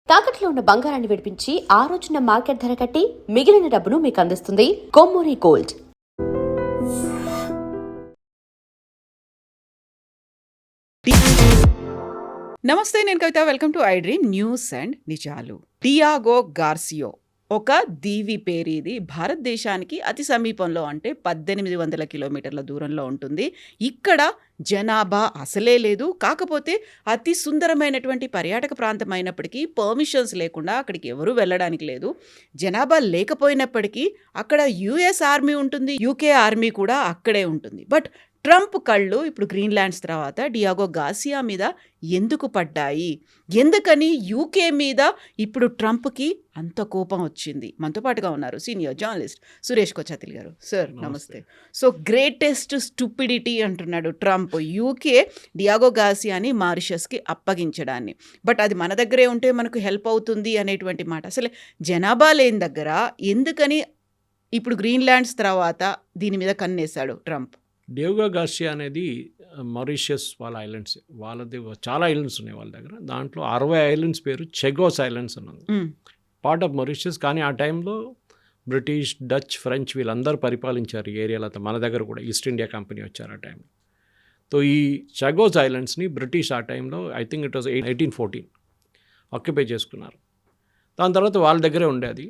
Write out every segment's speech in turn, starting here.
తాకట్లో ఉన్న బంగారాన్ని విడిపించి ఆ రోజున మార్కెట్ ధర కట్టి మిగిలిన డబ్బును మీకు అందిస్తుంది కొమ్మూరి గోల్డ్. నమస్తే, నేను Kavitha. Welcome to I dream news and నిజాలు. డియాగో గార్సియో ఒక దీవి పేరు. ఇది భారతదేశానికి అతి సమీపంలో, అంటే 1800 కిలోమీటర్ల దూరంలో ఉంటుంది. ఇక్కడ జనాభా అసలే లేదు. కాకపోతే అతి సుందరమైనటువంటి పర్యాటక ప్రాంతం అయినప్పటికీ పర్మిషన్స్ లేకుండా అక్కడికి ఎవరూ వెళ్ళడానికి లేదు. జనాభా లేకపోయినప్పటికీ అక్కడ యుఎస్ ఆర్మీ ఉంటుంది, యూకే ఆర్మీ కూడా అక్కడే ఉంటుంది. బట్ ట్రంప్ కళ్ళు ఇప్పుడు గ్రీన్లాండ్స్ తర్వాత డియాగో గార్సియా మీద ఎందుకు పడ్డాయి? ఎందుకని యూకే మీద ఇప్పుడు ట్రంప్కి అంత కోపం వచ్చింది? మనతో పాటుగా ఉన్నారు సీనియర్ జర్నలిస్ట్ సురేష్ కొచ్చాతిల్ గారు. సార్ నమస్తే. సో గ్రేటెస్ట్ స్టూపిడిటీ అంటున్నాడు ట్రంప్ యూకే డియాగో గార్సియాని మారిషస్కి అప్పగించడాన్ని. బట్ అది మన దగ్గరే ఉంటే మనకు హెల్ప్ అవుతుంది అనేటువంటి మాట. అసలు జనాభా లేని దగ్గర ఎందుకని ఇప్పుడు గ్రీన్లాండ్స్ తర్వాత దీని మీద కన్నేశాడు ట్రంప్? డియాగో గార్సియా అనేది మారిషస్ వాళ్ళ ఐలాండ్స్. వాళ్ళది చాలా ఐలాండ్స్ ఉన్నాయి వాళ్ళ దగ్గర. దాంట్లో 60 ఐలాండ్స్ పేరు చెగోస్ ఐలాండ్స్ అన్నది, పార్ట్ ఆఫ్ మారిషస్. కానీ ఆ టైంలో బ్రిటిష్, డచ్, ఫ్రెంచ్ వీళ్ళందరూ పరిపాలించారు ఈ ఏరియాలో. మన దగ్గర కూడా ఈస్ట్ ఇండియా కంపెనీ వచ్చారు ఆ టైంలో. సో ఈ చెగోస్ ఐలాండ్స్ని బ్రిటిష్ ఆ టైంలో I think it was 1814 occupy చేసుకున్నారు. దాని తర్వాత వాళ్ళ దగ్గరే ఉండేది.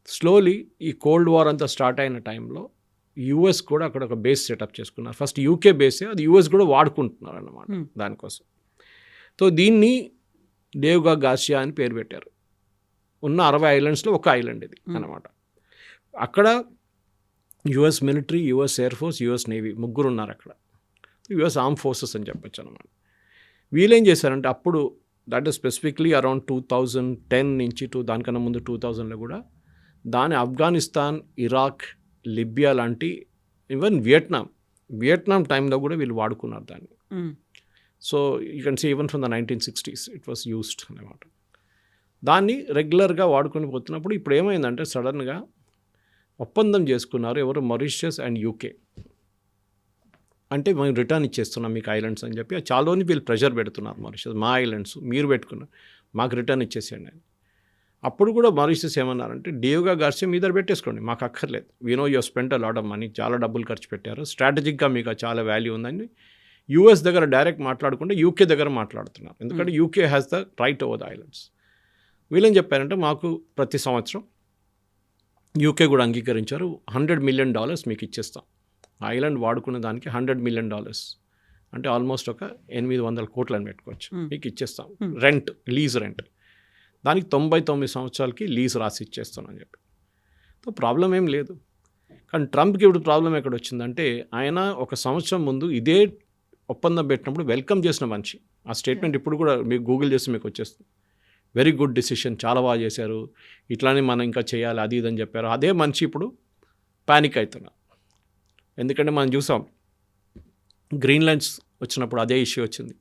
స్లోలీ ఈ కోల్డ్ వార్ అంతా స్టార్ట్ అయిన టైంలో యూఎస్ కూడా అక్కడ ఒక బేస్ సెటప్ చేసుకున్నారు. ఫస్ట్ యూకే బేసే, అది యూఎస్ కూడా వాడుకుంటున్నారు అన్నమాట దానికోసం. సో దీన్ని డియాగో గార్సియా అని పేరు పెట్టారు. ఉన్న 60 ఐలాండ్స్లో ఒక ఐలాండ్ ఇది అన్నమాట. అక్కడ US military, US air force, US navy ముగ్గురు ఉన్నారు అక్కడ. యుఎస్ ఆర్మ్ ఫోర్సెస్ అని చెప్పొచ్చు అన్నమాట. వీళ్ళేం చేశారంటే అప్పుడు, దట్ ఈస్ స్పెసిఫిక్లీ అరౌండ్ 2010 నుంచి దానికన్నా ముందు 2000లో కూడా దాని ఆఫ్ఘనిస్తాన్, ఇరాక్, లిబియా లాంటి, ఈవెన్ వియట్నాం టైంలో కూడా వీళ్ళు వాడుకున్నారు దాన్ని. So you can see even from the 1960s it was used అన్నమాట. దాన్ని రెగ్యులర్గా వాడుకొని పోతున్నప్పుడు ఇప్పుడు ఏమైందంటే సడన్గా ఒప్పందం చేసుకున్నారు ఎవరు, మారిషస్ అండ్ యూకే. అంటే మేము రిటర్న్ ఇచ్చేస్తున్నాం మీకు ఐలాండ్స్ అని చెప్పి చాలాని వీళ్ళు ప్రెషర్ పెడుతున్నారు. మారిషస్, మా ఐలాండ్స్ మీరు పెట్టుకున్నారు, మాకు రిటర్న్ ఇచ్చేసేయండి అని. అప్పుడు కూడా మారిషస్ ఏమన్నారంటే డియాగో గార్సియా మీ దగ్గర పెట్టేసుకోండి, మాకు అక్కర్లేదు. We know you spent a lot of money, చాలా డబ్బులు ఖర్చు పెట్టారు, స్ట్రాటజిక్గా మీకు చాలా వాల్యూ ఉందని యూఎస్ దగ్గర డైరెక్ట్ మాట్లాడకుండా యూకే దగ్గర మాట్లాడుతున్నారు. ఎందుకంటే UK has the right over the islands. వీళ్ళేం చెప్పారంటే మాకు ప్రతి సంవత్సరం యూకే కూడా అంగీకరించారు, $100 million మీకు ఇచ్చేస్తాం. ఐలాండ్ వాడుకునే దానికి $100 million అంటే ఆల్మోస్ట్ ఒక 800 కోట్లని పెట్టుకోవచ్చు, మీకు ఇచ్చేస్తాం. రెంట్, లీజ్ రెంట్, దానికి 99 సంవత్సరాలకి లీజ్ రాసి ఇచ్చేస్తానని చెప్పి. సో ప్రాబ్లం ఏం లేదు. కానీ ట్రంప్కి ఇప్పుడు ప్రాబ్లం ఎక్కడ వచ్చిందంటే, ఆయన ఒక సంవత్సరం ముందు ఇదే ఒప్పందం పెట్టినప్పుడు వెల్కమ్ చేసిన మనిషి. ఆ స్టేట్మెంట్ ఇప్పుడు కూడా మీకు గూగుల్ చేసి మీకు వచ్చేస్తుంది. వెరీ గుడ్ డిసిషన్, చాలా బాగా చేశారు, ఇట్లానే మనం ఇంకా చేయాలి, అది ఇదని చెప్పారు. అదే మనిషి ఇప్పుడు ప్యానిక్ అవుతున్నారు. ఎందుకంటే మనం చూసాం గ్రీన్లాండ్స్ వచ్చినప్పుడు అదే ఇష్యూ వచ్చింది.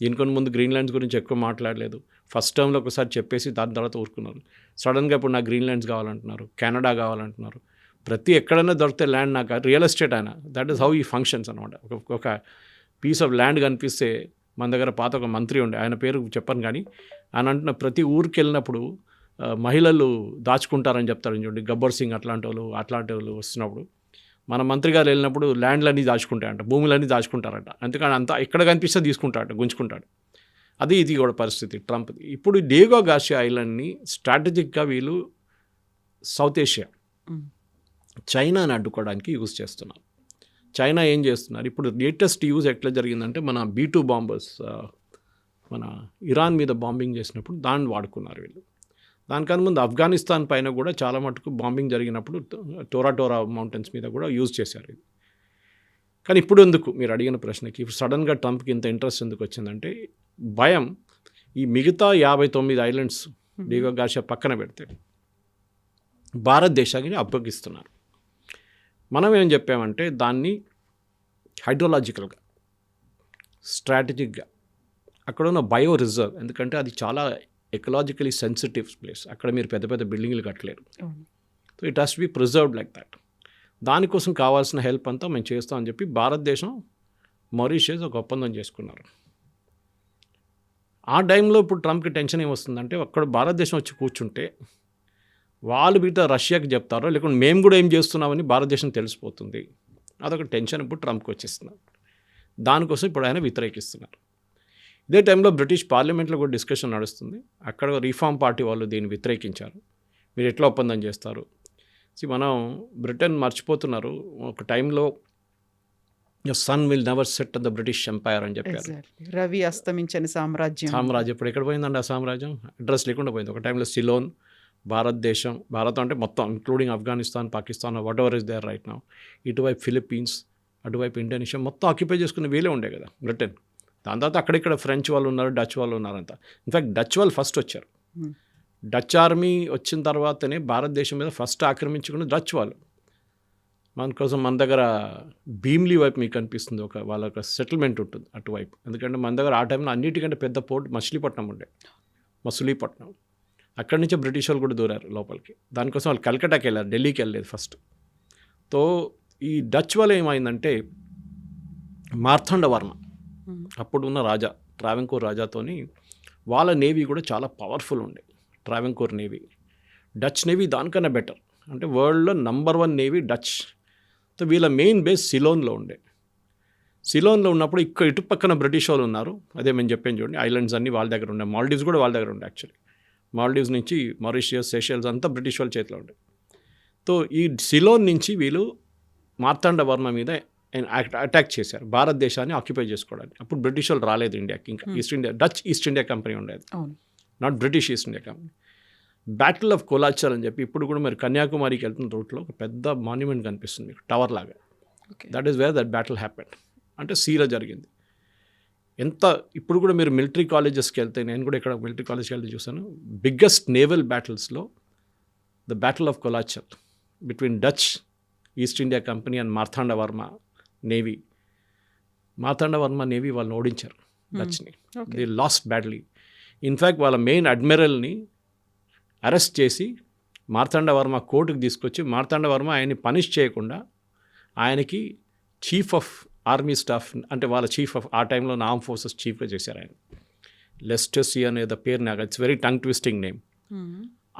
దీనికొని ముందు గ్రీన్లాండ్స్ గురించి ఎక్కువ మాట్లాడలేదు. ఫస్ట్ టైంలో ఒకసారి చెప్పేసి దాని తర్వాత ఊరుకున్నారు. సడన్గా ఇప్పుడు నాకు గ్రీన్లాండ్స్ కావాలంటున్నారు, కెనడా కావాలంటున్నారు. ప్రతి ఎక్కడైనా దొరికితే ల్యాండ్ నాకు రియల్ ఎస్టేట్ అయినా, దట్ ఈస్ హౌ ఈ ఫంక్షన్స్ అనమాట. ఒక పీస్ ఆఫ్ ల్యాండ్ కనిపిస్తే, మన దగ్గర పాత ఒక మంత్రి ఉండే, ఆయన పేరు చెప్పను కానీ, ఆయన అంటున్న ప్రతి ఊరికి వెళ్ళినప్పుడు మహిళలు దాచుకుంటారని చెప్తారు చూడండి, గబ్బర్ సింగ్ అట్లాంటి వాళ్ళు వస్తున్నప్పుడు, మన మంత్రి గారు వెళ్ళినప్పుడు ల్యాండ్లన్నీ దాచుకుంటాయంట, భూములన్నీ దాచుకుంటారంట. అందుకని అంతా ఎక్కడ కనిపిస్తే తీసుకుంటాడు, గుంజుకుంటాడు. అది ఇది కూడా పరిస్థితి ట్రంప్. ఇప్పుడు డియాగో గార్సియా ఐలాండ్ని స్ట్రాటజిక్గా వీళ్ళు సౌత్ ఏషియా, చైనాని అడ్డుకోవడానికి యూజ్ చేస్తున్నారు. చైనా ఏం చేస్తున్నారు ఇప్పుడు, లేటెస్ట్ యూజ్ ఎట్లా జరిగిందంటే, మన B-2 బాంబర్స్ మన ఇరాన్ మీద బాంబింగ్ చేసినప్పుడు దాన్ని వాడుకున్నారు వీళ్ళు. దానికన్నా ముందు ఆఫ్ఘనిస్తాన్ పైన కూడా చాలా మటుకు బాంబింగ్ జరిగినప్పుడు టోరా మౌంటైన్స్ మీద కూడా యూజ్ చేశారు ఇది. కానీ ఇప్పుడు ఎందుకు, మీరు అడిగిన ప్రశ్నకి ఇప్పుడు సడన్గా ట్రంప్కి ఇంత ఇంట్రెస్ట్ ఎందుకు వచ్చిందంటే, భయం. ఈ మిగతా 59 ఐలాండ్స్ డియాగో గార్సియా పక్కన పెడితే భారతదేశానికి అప్పగిస్తున్నారు. మనం ఏం చెప్పామంటే దాన్ని హైడ్రోలాజికల్గా, స్ట్రాటజిక్గా అక్కడ ఉన్న బయో రిజర్వ్, ఎందుకంటే అది చాలా ఎకలాజికలీ సెన్సిటివ్ ప్లేస్, అక్కడ మీరు పెద్ద పెద్ద బిల్డింగ్లు కట్టలేరు. So it has to be preserved like that. దానికోసం కావాల్సిన హెల్ప్ అంతా మేము చేస్తామని చెప్పి భారతదేశం, మారిషస్ ఒక ఒప్పందం చేసుకున్నారు. ఆ టైంలో ఇప్పుడు ట్రంప్కి టెన్షన్ ఏమొస్తుందంటే అక్కడ భారతదేశం వచ్చి కూర్చుంటే వాళ్ళు మిగతా రష్యాకి చెప్తారో లేకుంటే మేము కూడా ఏం చేస్తున్నామని భారతదేశం తెలిసిపోతుంది. అదొక టెన్షన్ ఇప్పుడు ట్రంప్కి వచ్చేస్తున్నారు. దానికోసం ఇప్పుడు ఆయన వ్యతిరేకిస్తున్నారు. ఇదే టైంలో బ్రిటిష్ పార్లమెంట్లో కూడా డిస్కషన్ నడుస్తుంది. అక్కడ రిఫార్మ్ పార్టీ వాళ్ళు దీన్ని వ్యతిరేకించారు. మీరు ఎట్లా ఒప్పందం చేస్తారు? మనం బ్రిటన్ మర్చిపోతున్నారు. ఒక టైంలో sun will never set the British empire అని చెప్పారు. రవి అస్తమించని సామ్రాజ్యం ఇప్పుడు ఎక్కడ పోయిందండి ఆ సామ్రాజ్యం? అడ్రస్ లేకుండా పోయింది. ఒక టైంలో సిలోన్, భారతదేశం, భారత్ అంటే మొత్తం including Afghanistan, Pakistan, whatever is there right now, ఇటువైపు ఫిలిప్పీన్స్, అటువైపు ఇండోనేషియా మొత్తం ఆక్యుపై చేసుకునే వీలే ఉండే కదా బ్రిటన్. దాని తర్వాత అక్కడిక్కడ ఫ్రెంచ్ వాళ్ళు ఉన్నారు, డచ్ వాళ్ళు ఉన్నారంతా. ఇన్ఫ్యాక్ట్ డచ్ వాళ్ళు ఫస్ట్ వచ్చారు. డచ్ ఆర్మీ వచ్చిన తర్వాతనే భారతదేశం మీద ఫస్ట్ ఆక్రమించుకున్న డచ్ వాళ్ళు. మన కోసం మన దగ్గర భీమ్లీ వైపు మీకు కనిపిస్తుంది, వాళ్ళ సెటిల్మెంట్ ఉంటుంది అటువైపు. ఎందుకంటే మన దగ్గర ఆ టైంలో అన్నిటికంటే పెద్ద పోర్ట్ మచిలీపట్నం ఉండే, మచిలీపట్నం. అక్కడి నుంచే బ్రిటిష్ వాళ్ళు కూడా దూరారు లోపలికి. దానికోసం వాళ్ళు కలకట్టాకి వెళ్ళారు, ఢిల్లీకి వెళ్ళలేదు ఫస్ట్. తో ఈ డచ్ వాళ్ళు ఏమైందంటే మార్తాండవర్మ అప్పుడు ఉన్న రాజా, ట్రావెంకోర్ రాజాతోని వాళ్ళ నేవీ కూడా చాలా పవర్ఫుల్ ఉండే. ట్రావెంకోర్ నేవీ, డచ్ నేవీ దానికన్నా బెటర్. అంటే వరల్డ్లో నంబర్ 1 నేవీ డచ్. సో వీళ్ళ మెయిన్ బేస్ సిలోన్లో ఉండే. సిలోన్లో ఉన్నప్పుడు ఇక్కడ ఇటు పక్కన బ్రిటిష్ వాళ్ళు ఉన్నారు. అదే మేము చెప్పాను చూడండి, ఐలాండ్స్ అన్నీ వాళ్ళ దగ్గర ఉండే. మాల్డీవ్స్ కూడా వాళ్ళ దగ్గర ఉండే. యాక్చువల్లీ మాల్డీవ్స్ నుంచి మారిషియస్, సెషెల్స్ అంతా బ్రిటిష్ వాళ్ళ చేతిలో ఉండే. సో ఈ సిలోన్ నుంచి వీళ్ళు మార్తాండవర్మ మీద అటాక్ చేశారు, భారతదేశాన్ని ఆక్యుపై చేసుకోవడానికి. అప్పుడు బ్రిటిష్ వాళ్ళు రాలేదు ఇండియాకి. ఇంకా East India, Dutch East India company ఉండేది, not British East India company. Battle of Colachel అని చెప్పి ఇప్పుడు కూడా మీరు కన్యాకుమారికి వెళ్తున్న రూట్లో ఒక పెద్ద మాన్యుమెంట్ కనిపిస్తుంది మీకు, టవర్ లాగా. That is where that battle happened. అంటే సీలో జరిగింది. ఎంత ఇప్పుడు కూడా మీరు మిలిటరీ కాలేజెస్కి వెళ్తే, నేను కూడా ఇక్కడ మిలిటరీ కాలేజ్కి వెళ్తే చూసాను, బిగ్గెస్ట్ నేవల్ బ్యాటిల్స్లో the battle of Colachel between Dutch East India company and Marthanda Varma navy. Marthanda Varma navy వాళ్ళని ఓడించారు డచ్ని. The last battle. ఇన్ఫ్యాక్ట్ వాళ్ళ మెయిన్ అడ్మిరల్ని అరెస్ట్ చేసి మార్తాండవర్మ కోర్టుకు తీసుకొచ్చి, మార్తాండవర్మ ఆయన్ని పనిష్ చేయకుండా ఆయనకి చీఫ్ ఆఫ్ ఆర్మీ స్టాఫ్, అంటే వాళ్ళ చీఫ్ ఆఫ్ ఆ టైంలో ఆర్మ్ ఫోర్సెస్ చీఫ్గా చేశారు ఆయన. లెస్టర్సీ అనేది పేరు నాకు, it's very tongue twisting name.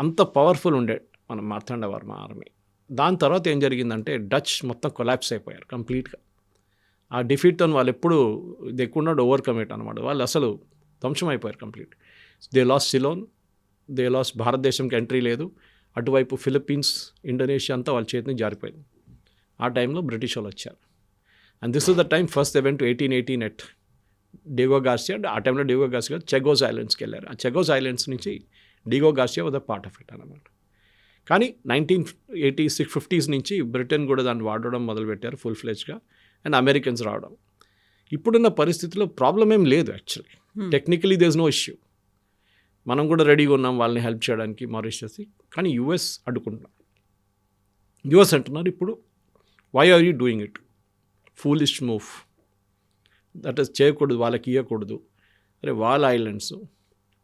అంత పవర్ఫుల్ ఉండే మన మార్తాండవర్మ ఆర్మీ. దాని తర్వాత ఏం జరిగిందంటే డచ్ మొత్తం కొలాప్స్ అయిపోయారు కంప్లీట్గా. ఆ డిఫీట్తో వాళ్ళు ఎప్పుడు they could not overcome it అనమాట. వాళ్ళు అసలు ధ్వంసం అయిపోయారు complete. They lost Ceylon, they lost, భారతదేశంకి ఎంట్రీ లేదు. అటువైపు ఫిలిప్పీన్స్, ఇండోనేషియా అంతా వాళ్ళ చేతిని జారిపోయింది. ఆ టైంలో బ్రిటిష్ వాళ్ళు వచ్చారు. And this is the time first they went to 1818 at Diego Garcia. ఆ టైంలో డిగో గార్సియా చెగోస్ ఐలాండ్స్కి వెళ్ళారు. ఆ చెగోస్ ఐలాండ్స్ నుంచి Diego Garcia was the part of it అనమాట. కానీ 1950s నుంచి బ్రిటన్ కూడా దాన్ని వాడడం మొదలుపెట్టారు ఫుల్ ఫ్లెజ్గా, అండ్ అమెరికన్స్ రావడం. ఇప్పుడున్న పరిస్థితిలో ప్రాబ్లం ఏం లేదు actually. Technically there is no issue. మనం కూడా రెడీగా ఉన్నాం వాళ్ళని హెల్ప్ చేయడానికి మారిషస్కి. కానీ యుఎస్ అడ్డుకుంటున్నాం. యుఎస్ అంటున్నారు ఇప్పుడు, why are you doing it, foolish move, that is చేయకూడదు, వాళ్ళకి ఇవ్వకూడదు. అరే వాళ్ళ ఐలాండ్స్,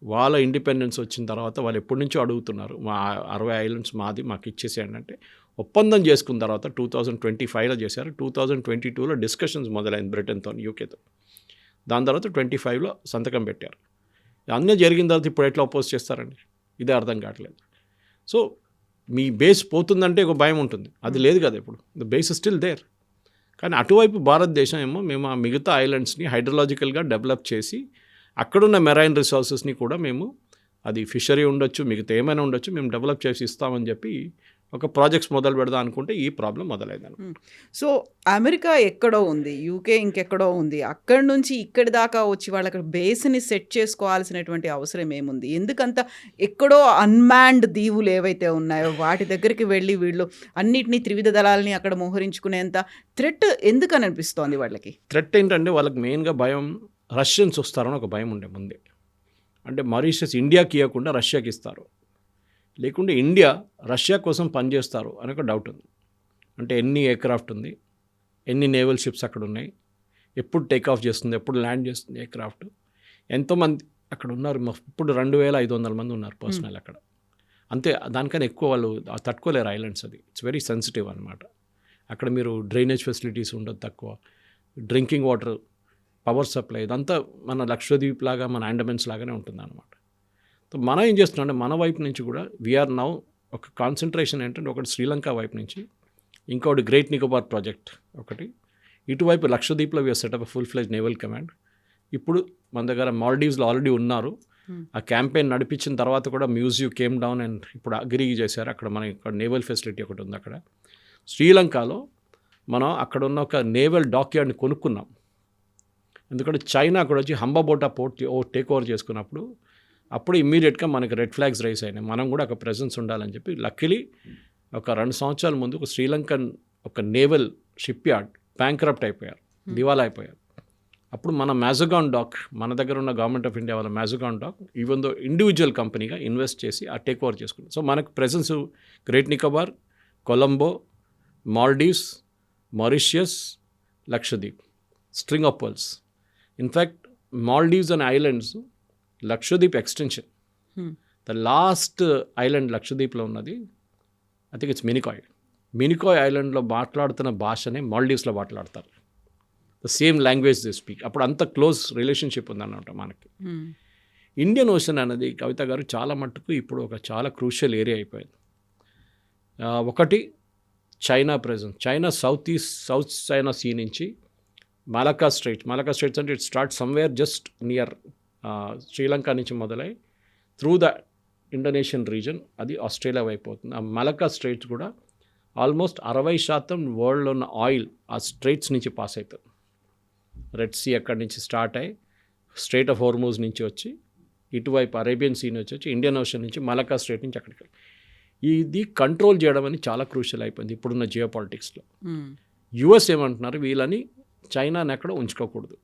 వాళ్ళ ఇండిపెండెన్స్ వచ్చిన తర్వాత వాళ్ళు ఎప్పటి నుంచో అడుగుతున్నారు, మా 60 ఐలాండ్స్ మాది, మాకు ఇచ్చేసేయండి అంటే. ఒప్పందం చేసుకున్న తర్వాత 2025లో చేశారు. 2022లో డిస్కషన్స్ మొదలైంది బ్రిటన్తో, యూకేతో. దాని తర్వాత 25లో సంతకం పెట్టారు. అన్నీ జరిగిన తర్వాత ఇప్పుడు ఎట్లా అపోజ్ చేస్తారండి? ఇదే అర్థం కావట్లేదు. సో మీ బేస్ పోతుందంటే ఒక భయం ఉంటుంది, అది లేదు కదా ఇప్పుడు. The base still there. కానీ అటువైపు భారతదేశం ఏమో మేము ఆ మిగతా ఐలాండ్స్ని హైడ్రలాజికల్గా డెవలప్ చేసి అక్కడున్న మెరైన్ రిసోర్సెస్ని కూడా మేము, అది ఫిషరీ ఉండొచ్చు, మిగతా ఏమైనా ఉండొచ్చు, మేము డెవలప్ చేసి ఇస్తామని చెప్పి ఒక ప్రాజెక్ట్స్ మొదలు పెడదాం అనుకుంటే ఈ ప్రాబ్లం మొదలైందని. సో అమెరికా ఎక్కడో ఉంది, యూకే ఇంకెక్కడో ఉంది, అక్కడి నుంచి ఇక్కడి దాకా వచ్చి వాళ్ళకి బేస్ని సెట్ చేసుకోవాల్సినటువంటి అవసరం ఏముంది? ఎందుకంత ఎక్కడో అన్మాన్డ్ దీవులు ఏవైతే ఉన్నాయో వాటి దగ్గరికి వెళ్ళి వీళ్ళు అన్నిటినీ త్రివిధ దళాలని అక్కడ మోహరించుకునేంత థ్రెట్ ఎందుకని అనిపిస్తోంది వాళ్ళకి? థ్రెట్ ఏంటంటే వాళ్ళకి మెయిన్గా భయం రష్యన్స్ వస్తారని ఒక భయం ఉండే ముందే. అంటే మారిషస్ ఇండియాకి ఇవ్వకుండా రష్యాకి ఇస్తారు, లేకుంటే ఇండియా రష్యా కోసం పనిచేస్తారు అని ఒక డౌట్ ఉంది. అంటే ఎన్ని ఎయిర్క్రాఫ్ట్ ఉంది, ఎన్ని నేవల్ షిప్స్ అక్కడ ఉన్నాయి, ఎప్పుడు టేక్ ఆఫ్ చేస్తుంది, ఎప్పుడు ల్యాండ్ చేస్తుంది ఎయిర్క్రాఫ్ట్, ఎంతోమంది అక్కడ ఉన్నారు. ఇప్పుడు 2500 మంది ఉన్నారు పర్సనల్ అక్కడ. అంతే, దానికన్నా ఎక్కువ వాళ్ళు తట్టుకోలేరు ఐలాండ్స్. అది ఇట్స్ వెరీ సెన్సిటివ్ అనమాట. అక్కడ మీరు డ్రైనేజ్ ఫెసిలిటీస్ ఉండదు, తక్కువ డ్రింకింగ్ వాటర్ పవర్ సప్లై ఇదంతా మన లక్షద్వీప్ లాగా మన అండమాన్స్ లాగానే ఉంటుంది అనమాట. సో మనం ఏం చేస్తున్నాం అంటే మన వైపు నుంచి కూడా వీఆర్ నౌ ఒక కాన్సన్ట్రేషన్ ఏంటంటే ఒకటి శ్రీలంక వైపు నుంచి, ఇంకోటి గ్రేట్ నికోబార్ ప్రాజెక్ట్ ఒకటి, ఇటువైపు లక్షద్వీప్లో we are set up full fledged naval command. ఇప్పుడు మన దగ్గర మాల్డీవ్స్లో ఆల్రెడీ ఉన్నారు. ఆ క్యాంపెయిన్ నడిపించిన తర్వాత కూడా మ్యూజియం కేమ్ డౌన్ అండ్ ఇప్పుడు అగ్రీ చేశారు. అక్కడ మన ఇక్కడ నేవల్ ఫెసిలిటీ ఒకటి ఉంది అక్కడ. శ్రీలంకలో మనం అక్కడ ఉన్న ఒక నేవల్ డాక్యార్డ్ని కొనుక్కున్నాం. ఎందుకంటే చైనా కూడా వచ్చి హంబాబోటా పోర్ట్ టేక్ ఓవర్ చేసుకున్నప్పుడు అప్పుడు ఇమ్మీడియట్గా మనకి రెడ్ ఫ్లాగ్స్ రైజ్ అయినాయి. మనం కూడా ఒక ప్రెజెన్స్ ఉండాలని చెప్పి లక్కీలీ ఒక 2 సంవత్సరాల ముందు ఒక శ్రీలంకన్ ఒక నేవల్ షిప్ యార్డ్ బ్యాంక్రప్ట్ అయిపోయారు, దివాలా అయిపోయారు. అప్పుడు మన మ్యాజగాన్ డాక్, మన దగ్గర ఉన్న గవర్నమెంట్ ఆఫ్ ఇండియా వాళ్ళ Mazagon dock even though individual కంపెనీగా ఇన్వెస్ట్ చేసి ఆ టేక్ ఓవర్ చేసుకున్నాం. సో మనకు presence great Nicobar, Colombo, Maldives, Mauritius, Lakshadweep, string of pearls. In fact Maldives అనే islands Lakshadweep extension. The last island లక్షద్వీప్లో ఉన్నది I think it's Minicoy. Minicoy ఐలాండ్లో మాట్లాడుతున్న భాషనే మాల్డీవ్స్లో మాట్లాడతారు. The same language they speak. అప్పుడు అంత క్లోజ్ రిలేషన్షిప్ ఉందన్నమాట మనకి. ఇండియన్ ఓషన్ అనేది కవిత గారు చాలా మట్టుకు ఇప్పుడు ఒక చాలా క్రూషియల్ ఏరియా అయిపోయింది. ఒకటి China presence. China South China Sea నుంచి మలక్కా స్ట్రైట్స్ అంటే it start somewhere just near Sri Lanka నుంచి మొదలై త్రూ ద ఇండోనేషియన్ రీజన్ అది ఆస్ట్రేలియా వైపు అవుతుంది. ఆ మలక్కా స్ట్రైట్స్ కూడా ఆల్మోస్ట్ 60% వరల్డ్లో ఉన్న ఆయిల్ ఆ స్ట్రైట్స్ నుంచి పాస్ అవుతుంది. రెడ్ సీ అక్కడి నుంచి స్టార్ట్ అయ్యి స్ట్రైట్ ఆఫ్ హోర్మూజ్ నుంచి వచ్చి ఇటువైపు అరేబియన్ సీ నుంచి వచ్చి ఇండియన్ ఓషన్ నుంచి మలక్కా స్ట్రైట్ నుంచి అక్కడికి. ఇది కంట్రోల్ చేయడం అని చాలా క్రూషియల్ అయిపోయింది ఇప్పుడున్న జియో పాలిటిక్స్లో. యుఎస్ ఏమంటున్నారు, వీళ్ళని చైనాని ఎక్కడ ఉంచుకోకూడదు.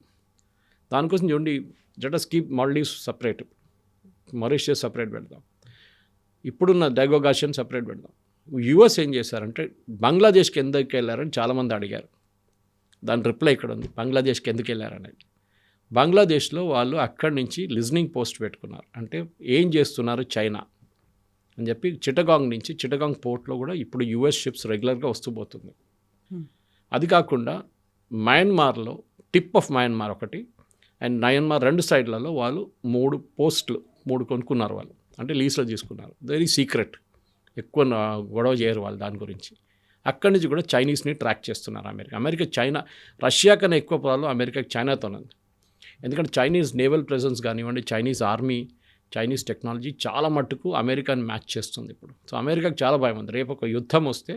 దానికోసం చూడండి, let us keep Maldives separate, Mauritius separate పెడదాం, ఇప్పుడున్న డైగోగాషియన్ సపరేట్ పెడదాం. యుఎస్ ఏం చేశారంటే బంగ్లాదేశ్కి ఎందుకు వెళ్ళారని చాలామంది అడిగారు. దాని రిప్లై ఇక్కడ ఉంది, బంగ్లాదేశ్కి ఎందుకు వెళ్ళారనేది. బంగ్లాదేశ్లో వాళ్ళు అక్కడి నుంచి లిజనింగ్ పోస్ట్ పెట్టుకున్నారు. అంటే ఏం చేస్తున్నారు చైనా అని చెప్పి చిటగాంగ్ పోర్ట్లో కూడా ఇప్పుడు యుఎస్ షిప్స్ రెగ్యులర్గా వస్తూ పోతుంది. అది కాకుండా మయన్మార్లో టిప్ ఆఫ్ మయన్మార్ ఒకటి అండ్ మయన్మార్ 2 సైడ్లలో వాళ్ళు 3 పోస్టులు కొనుక్కున్నారు వాళ్ళు. అంటే లీజ్లో తీసుకున్నారు. వెరీ సీక్రెట్, ఎక్కువ గొడవ చేయరు వాళ్ళు దాని గురించి. అక్కడి నుంచి కూడా చైనీస్ని ట్రాక్ చేస్తున్నారు అమెరికా. చైనా, రష్యా కన్నా ఎక్కువ ప్రాబ్లం అమెరికాకి చైనాతోనే ఉంది. ఎందుకంటే చైనీస్ నేవల్ ప్రెజెన్స్ కానివ్వండి, చైనీస్ ఆర్మీ, చైనీస్ టెక్నాలజీ చాలా మట్టుకు అమెరికాని మ్యాచ్ చేస్తుంది ఇప్పుడు. సో అమెరికాకి చాలా భయం ఉంది, రేపు ఒక యుద్ధం వస్తే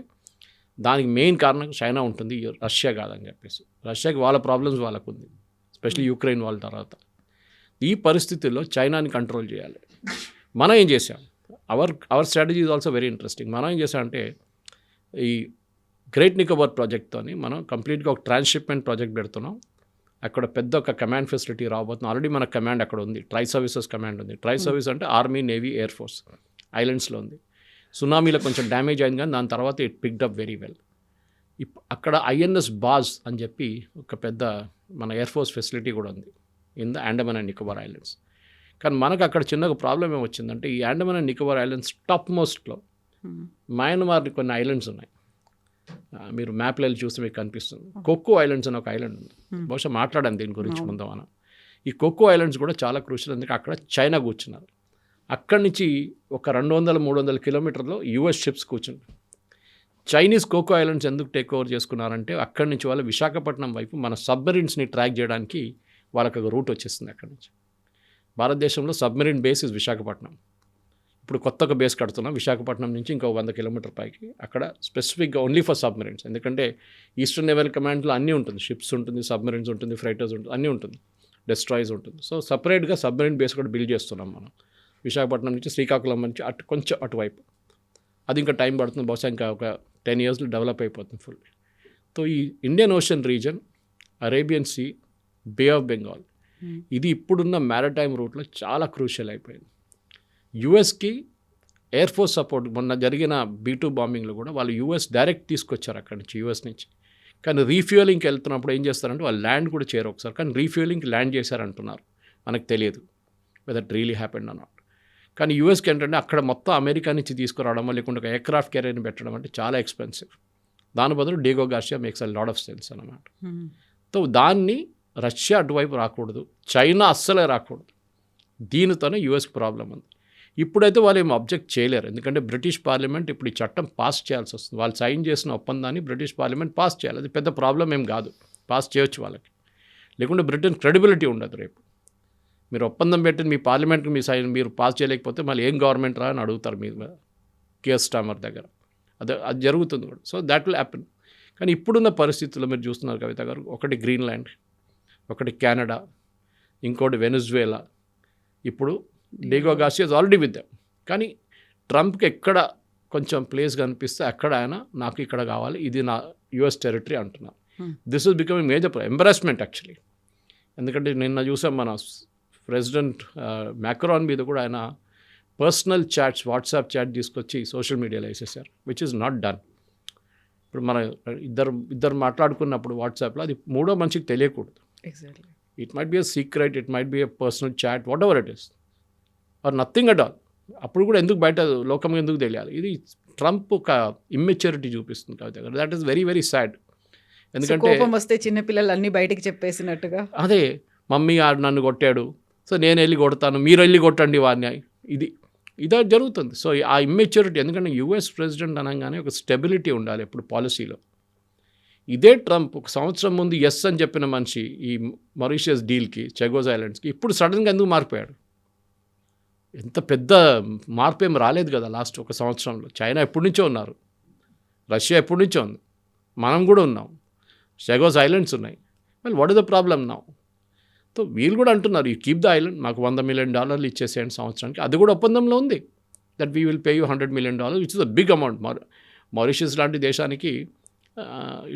దానికి మెయిన్ కారణం చైనా ఉంటుంది, రష్యా కాదని చెప్పేసి. రష్యాకి వాళ్ళ ప్రాబ్లమ్స్ వాళ్ళకు ఉంది, ఎస్పెషల్లీ యుక్రెయిన్ వాళ్ళ తర్వాత. ఈ పరిస్థితుల్లో చైనాని కంట్రోల్ చేయాలి. మనం ఏం చేసాం, hour strategy is also very interesting. మనం ఏం చేసామంటే ఈ గ్రేట్ నికోబార్ ప్రాజెక్ట్తో మనం కంప్లీట్గా ఒక ట్రాన్స్షిప్మెంట్ ప్రాజెక్ట్ పెడుతున్నాం. అక్కడ పెద్ద ఒక కమాండ్ ఫెసిలిటీ రాబోతుంది. ఆల్రెడీ మన కమాండ్ అక్కడ ఉంది, ట్రై సర్వీసెస్ కమాండ్ ఉంది. ట్రై సర్వీస్ అంటే ఆర్మీ, నేవీ, ఎయిర్ ఫోర్స్ ఐలాండ్స్లో ఉంది. సునామీలో కొంచెం డ్యామేజ్ అయింది కానీ దాని తర్వాత it picked up very well. అక్కడ ఐఎన్ఎస్ బాజ్ అని చెప్పి ఒక పెద్ద మన ఎయిర్ ఫోర్స్ ఫెసిలిటీ కూడా ఉంది in the Andaman and Nicobar islands. కానీ మనకు అక్కడ చిన్నగా ప్రాబ్లం ఏమొచ్చిందంటే ఈ Andaman and Nicobar islands top మోస్ట్లో మయన్మార్ కొన్ని ఐలాండ్స్ ఉన్నాయి. మీరు మ్యాప్లో వెళ్ళి చూస్తే మీకు కనిపిస్తుంది. కోకో ఐలాండ్స్ అని ఒక ఐలాండ్ ఉంది. బహుశా మాట్లాడాను దీని గురించి ముందు మనం. ఈ కోకో ఐలాండ్స్ కూడా చాలా క్రూషియల్. ఎందుకంటే అక్కడ చైనా కూర్చున్నారు. అక్కడి నుంచి ఒక 200-300 కిలోమీటర్లో యుఎస్ షిప్స్ కూర్చుంది. చైనీస్ కోకో ఐలాండ్స్ ఎందుకు టేక్ ఓవర్ చేసుకున్నారంటే అక్కడి నుంచి వాళ్ళు విశాఖపట్నం వైపు మన సబ్మెరీన్స్ని ట్రాక్ చేయడానికి వాళ్ళకి ఒక రూట్ వచ్చేస్తుంది. అక్కడి నుంచి భారతదేశంలో సబ్మెరీన్ బేస్ ఇస్ విశాఖపట్నం. ఇప్పుడు కొత్తగా బేస్ కడుతున్నాం విశాఖపట్నం నుంచి ఇంకో 100 కిలోమీటర్ పైకి. అక్కడ స్పెసిఫిక్గా ఓన్లీ ఫర్ సబ్మెరీన్స్. ఎందుకంటే ఈస్టర్న్ నేవల్ కమాండ్లో అన్నీ ఉంటుంది, షిప్స్ ఉంటుంది, సబ్మెరీన్స్ ఉంటుంది, ఫ్రైటర్స్ ఉంటుంది, అన్నీ ఉంటుంది, డెస్ట్రాయిస్ ఉంటుంది. సో సపరేట్గా సబ్మెరీన్ బేస్ కూడా బిల్డ్ చేస్తున్నాం మనం విశాఖపట్నం నుంచి, శ్రీకాకుళం నుంచి కొంచెం అటువైపు. అది ఇంకా టైం పడుతుంది, బహుశా ఇంకా ఒక 10 yearsలో డెవలప్ అయిపోతుంది ఫుల్. సో ఈ Indian Ocean region, Arabian Sea, Bay of Bengal, ఇది ఇప్పుడున్న మ్యారిటైమ్ రూట్లో చాలా క్రూషియల్ అయిపోయింది. యుఎస్కి ఎయిర్ ఫోర్స్ సపోర్ట్, మొన్న జరిగిన B-2 బాంబింగ్లో కూడా వాళ్ళు యుఎస్ డైరెక్ట్ తీసుకొచ్చారు అక్కడి నుంచి, యుఎస్ నుంచి. కానీ రీఫ్యూయలింగ్కి వెళ్తున్నప్పుడు ఏం చేస్తారంటే వాళ్ళు ల్యాండ్ కూడా చేయరు ఒకసారి, కానీ రీఫ్యూయలింగ్కి ల్యాండ్ చేశారంటున్నారు. మనకు తెలియదు వెదర్ ఇట్ రియలీ హ్యాపెండ్ అన్నమాట. కానీ యూఎస్కి ఏంటంటే అక్కడ మొత్తం అమెరికా నుంచి తీసుకురావడమో లేకుంటే ఒక ఎయిర్క్రాఫ్ట్ క్యారియర్ని పెట్టడం అంటే చాలా ఎక్స్పెన్సివ్. దాని బదులు Diego Garcia makes a lot of sense అన్నమాట. సో దాన్ని రష్యా అటువైపు రాకూడదు, చైనా అస్సలే రాకూడదు. దీనితోనే యుఎస్కి ప్రాబ్లం ఉంది. ఇప్పుడైతే వాళ్ళు ఏం అబ్జెక్ట్ చేయలేరు, ఎందుకంటే బ్రిటిష్ పార్లమెంట్ ఇప్పుడు ఈ చట్టం పాస్ చేయాల్సి వస్తుంది. వాళ్ళు సైన్ చేసిన ఒప్పందాన్ని బ్రిటిష్ పార్లమెంట్ పాస్ చేయాలి. అది పెద్ద ప్రాబ్లం ఏం కాదు, పాస్ చేయొచ్చు వాళ్ళకి. లేకుంటే బ్రిటన్ క్రెడిబిలిటీ ఉండదు. రేపు మీరు ఒప్పందం పెట్టి మీ పార్లమెంట్కి మీ సైన్ మీరు పాస్ చేయలేకపోతే మళ్ళీ ఏం గవర్నమెంట్ రా అని అడుగుతారు మీరు కేర్ స్టామర్ దగ్గర. అది జరుగుతుంది కూడా. So that will happen. కానీ ఇప్పుడున్న పరిస్థితుల్లో మీరు చూస్తున్నారు కవిత గారు, ఒకటి గ్రీన్లాండ్, ఒకటి కెనడా, ఇంకోటి వెనిజువేలా, ఇప్పుడు Diego Garcia is already with them. కానీ ట్రంప్కి ఎక్కడ కొంచెం ప్లేస్ కనిపిస్తే అక్కడ ఆయన నాకు ఇక్కడ కావాలి, ఇది నా యుఎస్ టెరిటరీ అంటున్నారు. This is becoming major embarrassment actually. ఎందుకంటే నిన్న చూసాం మన ప్రెసిడెంట్ మ్యాక్రాన్ మీద కూడా ఆయన పర్సనల్ చాట్స్, వాట్సాప్ చాట్ తీసుకొచ్చి సోషల్ మీడియాలో వేసేసారు, విచ్ ఇస్ నాట్ డన్. ఇప్పుడు మన ఇద్దరు మాట్లాడుకున్నప్పుడు వాట్సాప్లో అది మూడో మనిషికి తెలియకూడదు. Exactly. It might be a secret, it might be a personal chat, whatever it is, or nothing at all. అప్పుడు కూడా ఎందుకు బయట లోకంగా ఎందుకు తెలియాలి? ఇది ట్రంప్ ఒక ఇమ్మెచ్యూరిటీ చూపిస్తుంది కవిత గారు. That is very very sad. ఎందుకంటే కోపం వస్తే చిన్నపిల్లలు అన్నీ బయటికి చెప్పేసినట్టుగా. అదే, మమ్మీ ఆడు నన్ను కొట్టాడు, సో నేను వెళ్ళి కొడతాను, మీరు వెళ్ళి కొట్టండి వాడిని, ఇదే జరుగుతుంది. సో ఆ ఇమ్మెచ్యూరిటీ, ఎందుకంటే యుఎస్ ప్రెసిడెంట్ అనగానే ఒక స్టెబిలిటీ ఉండాలి ఎప్పుడు పాలసీలో. ఇదే ట్రంప్ ఒక సంవత్సరం ముందు ఎస్ అని చెప్పిన మనిషి ఈ మారిషియస్ డీల్కి, చెగోస్ ఐలాండ్స్కి, ఇప్పుడు సడన్గా ఎందుకు మారిపోయాడు? ఎంత పెద్ద మార్పు ఏం రాలేదు కదా లాస్ట్ ఒక సంవత్సరంలో. చైనా ఎప్పటి నుంచో ఉన్నారు, రష్యా ఎప్పటి నుంచో ఉంది, మనం కూడా ఉన్నాం, చెగోస్ ఐలాండ్స్ ఉన్నాయి. Well what is the problem now? So వీళ్ళు కూడా అంటున్నారు, యూ కీప్ ద ఐలాండ్, మాకు $100 million ఇచ్చేసేయండి సంవత్సరానికి. అది కూడా ఒప్పందంలో ఉంది, that we will pay you $100 million, which is a big amount. Mauritius లాంటి దేశానికి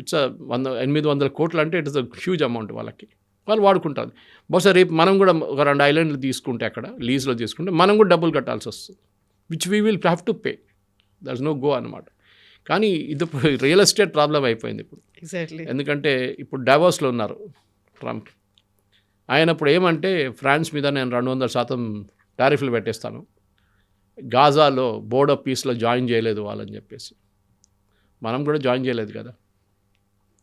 ఇట్స్ 800 కోట్లు అంటే it is a huge amount. వాళ్ళు వాడుకుంటారు. బహుశా రేపు మనం కూడా ఒక 2 ఐలాండ్లు తీసుకుంటే, అక్కడ లీజ్లో తీసుకుంటే మనం కూడా డబ్బులు కట్టాల్సి వస్తుంది, which we will have to pay. There is no go అనమాట. కానీ ఇది రియల్ ఎస్టేట్ ప్రాబ్లం అయిపోయింది ఇప్పుడు. ఎగ్జాక్ట్లీ. ఎందుకంటే ఇప్పుడు డావోస్లో ఉన్నారు ట్రంప్. ఆయన ఇప్పుడు ఏమంటే, ఫ్రాన్స్ మీద నేను 200% టారిఫ్లు పెట్టేస్తాను, గాజాలో బోర్డ్ ఆఫ్ పీస్లో జాయిన్ చేయలేదు వాళ్ళని చెప్పేసి. మనం కూడా జాయిన్ చేయలేదు కదా,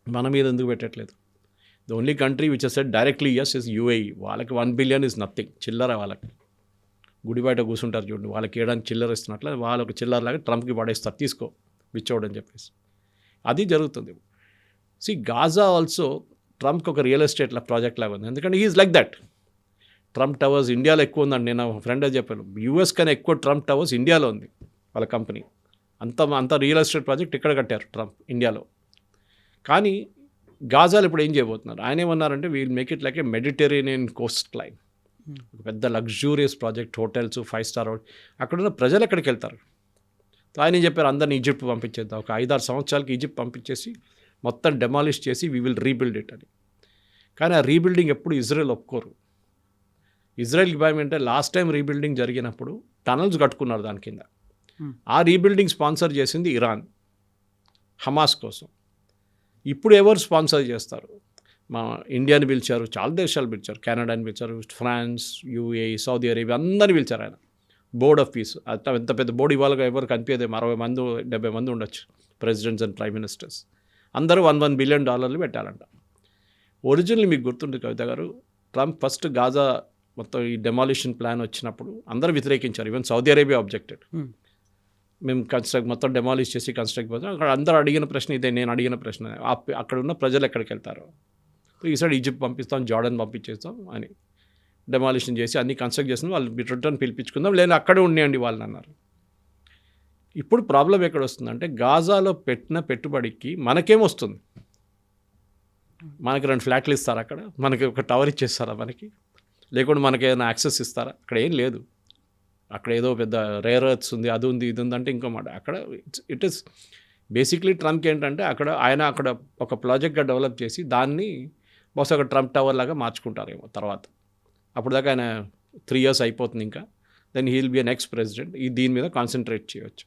మన మీద ఎందుకు పెట్టట్లేదు? The only country which has said directly yes is UAE. వాళ్ళకి $1 billion ఇస్ నథింగ్, చిల్లర. వాళ్ళకి గుడి బయట కూర్చుంటారు చూడండి, వాళ్ళకి వేయడానికి చిల్లర ఇస్తున్నట్లే వాళ్ళకి చిల్లరలాగా ట్రంప్కి పడేస్తారు, తీసుకో బిచ్చోడని చెప్పేసి. అది జరుగుతుంది. సి గాజా ఆల్సో ట్రంప్కి ఒక రియల్ ఎస్టేట్ ప్రాజెక్ట్ లాగా ఉంది, ఎందుకంటే is like that. Trump towers ఇండియాలో ఎక్కువ ఉందండి. నేను ఫ్రెండ్ చెప్పాను, యూఎస్ కన్నా ఎక్కువ ట్రంప్ టవర్స్ ఇండియాలో ఉంది వాళ్ళ కంపెనీ. అంత రియల్ ఎస్టేట్ ప్రాజెక్ట్ ఇక్కడ కట్టారు ట్రంప్ ఇండియాలో. కానీ గాజాలు ఇప్పుడు ఏం చేయబోతున్నారు? ఆయన ఏమన్నారంటే, we'll make it like a Mediterranean coastline, ఒక పెద్ద luxurious project, hotels, 5 star hotel. అక్కడున్న ప్రజలు ఎక్కడికి వెళ్తారు? ఆయన ఏం చెప్పారు, అందరిని ఈజిప్ట్ పంపించేద్దాం, ఒక 5-6 సంవత్సరాలకి ఈజిప్ట్ పంపించేసి మొత్తం డెమాలిష్ చేసి వీ విల్ రీబిల్డ్ ఇట్ అని. కానీ ఆ రీబిల్డింగ్ ఎప్పుడు ఇజ్రాయెల్ ఒప్పుకోరు. ఇజ్రాయెల్కి భయం అంటే, లాస్ట్ టైం రీబిల్డింగ్ జరిగినప్పుడు టనల్స్ కట్టుకున్నారు దాని కింద. ఆ రీబిల్డింగ్ స్పాన్సర్ చేసింది ఇరాన్, హమాస్ కోసం. ఇప్పుడు ఎవరు స్పాన్సర్ చేస్తారు? మా ఇండియాని పిలిచారు, చాలా దేశాలు పిలిచారు, కెనడాని పిలిచారు, ఫ్రాన్స్, యూఏఈ, సౌదీ అరేబియా, అందరిని పిలిచారు ఆయన. బోర్డ్ ఆఫ్ పీస్, ఎంత పెద్ద బోర్డు ఇవాళ ఎవరు కనిపించదు, 60 మంది 70 మంది ఉండొచ్చు, ప్రెసిడెంట్స్ అండ్ ప్రైమ్ మినిస్టర్స్. అందరూ $1 billion పెట్టాలంట. ఒరిజినల్లీ మీకు గుర్తుంటుంది కవిత గారు, ట్రంప్ ఫస్ట్ గాజా మొత్తం ఈ డెమాలిషన్ ప్లాన్ వచ్చినప్పుడు అందరూ వ్యతిరేకించారు, ఈవెన్ సౌదీ అరేబియా ఆబ్జెక్టెడ్. మేము మొత్తం డెమాలిష్ చేసి కన్స్ట్రక్ట్ పోతాం. అక్కడ అందరూ అడిగిన ప్రశ్న ఇదే, నేను అడిగిన ప్రశ్న, అక్కడ ఉన్న ప్రజలు ఎక్కడికి వెళ్తారు? ఈసారి ఈజిప్ట్ పంపిస్తాం, జార్డన్ పంపించేస్తాం అని డెమాలిషన్ చేసి అన్ని కన్స్ట్రక్ట్ చేసిన వాళ్ళు రిటర్న్ పిలిపించుకుందాం, లేదా అక్కడే ఉండేయండి వాళ్ళని అన్నారు. ఇప్పుడు ప్రాబ్లం ఎక్కడ వస్తుందంటే, గాజాలో పెట్టిన పెట్టుబడికి మనకేమొస్తుంది? మనకి 2 ఫ్లాట్లు ఇస్తారా? అక్కడ మనకి ఒక టవర్ ఇచ్చేస్తారా మనకి? లేకుంటే మనకి ఏదైనా యాక్సెస్ ఇస్తారా? అక్కడ ఏం లేదు. అక్కడ ఏదో పెద్ద రేర్ ఎర్త్స్ ఉంది, అది ఉంది, ఇది ఉంది అంటే ఇంకో మాట. అక్కడ ఇట్ ఈస్ బేసిక్లీ ట్రంప్కి ఏంటంటే, ఆయన అక్కడ ఒక ప్రాజెక్ట్గా డెవలప్ చేసి దాన్ని బహుశా ఒక ట్రంప్ టవర్ లాగా మార్చుకుంటారేమో తర్వాత. అప్పుడు దాకా ఆయన 3 years అయిపోతుంది ఇంకా. Then he will be next president. దీని మీద కాన్సన్ట్రేట్ చేయవచ్చు.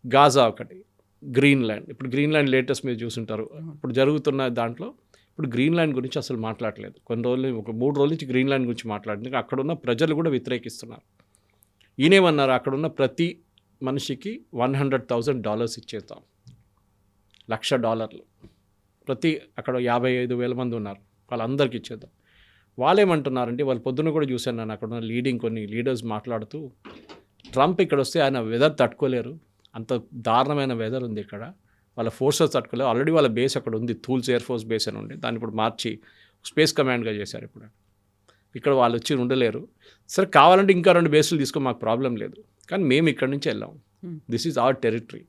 గాజా ఒకటి, గ్రీన్లాండ్. ఇప్పుడు గ్రీన్లాండ్ లేటెస్ట్ మీరు చూసుంటారు. ఇప్పుడు జరుగుతున్న దాంట్లో ఇప్పుడు గ్రీన్లాండ్ గురించి అసలు మాట్లాడలేదు. కొన్ని రోజులు, ఒక 3 రోజుల నుంచి గ్రీన్లాండ్ గురించి మాట్లాడింది. అక్కడున్న ప్రజలు కూడా వ్యతిరేకిస్తున్నారు. ఈయనేమన్నారు, అక్కడున్న ప్రతి మనిషికి $100,000 ఇచ్చేద్దాం, $1,00,000. ప్రతి అక్కడ 55,000 మంది ఉన్నారు వాళ్ళందరికీ ఇచ్చేద్దాం. వాళ్ళేమంటున్నారంటే వాళ్ళు పొద్దున్న కూడా చూశాను నేను అక్కడ ఉన్న కొన్ని లీడర్స్ మాట్లాడుతూ ట్రంప్ ఇక్కడ వస్తే ఆయన వెదర్ తట్టుకోలేరు, అంత దారుణమైన వెదర్ ఉంది ఇక్కడ, వాళ్ళ ఫోర్సెస్ తట్టుకోలేరు, ఆల్రెడీ వాళ్ళ బేస్ అక్కడ ఉంది, థూల్స్ ఎయిర్ ఫోర్స్ బేస్ అని ఉండి దాన్ని ఇప్పుడు మార్చి స్పేస్ కమాండ్గా చేశారు. ఇప్పుడు ఇక్కడ వాళ్ళు వచ్చి ఉండలేరు, సరే కావాలంటే ఇంకా 2 బేసులు తీసుకో, మాకు ప్రాబ్లం లేదు, కానీ మేము ఇక్కడ నుంచి వెళ్ళాం, this is our territory.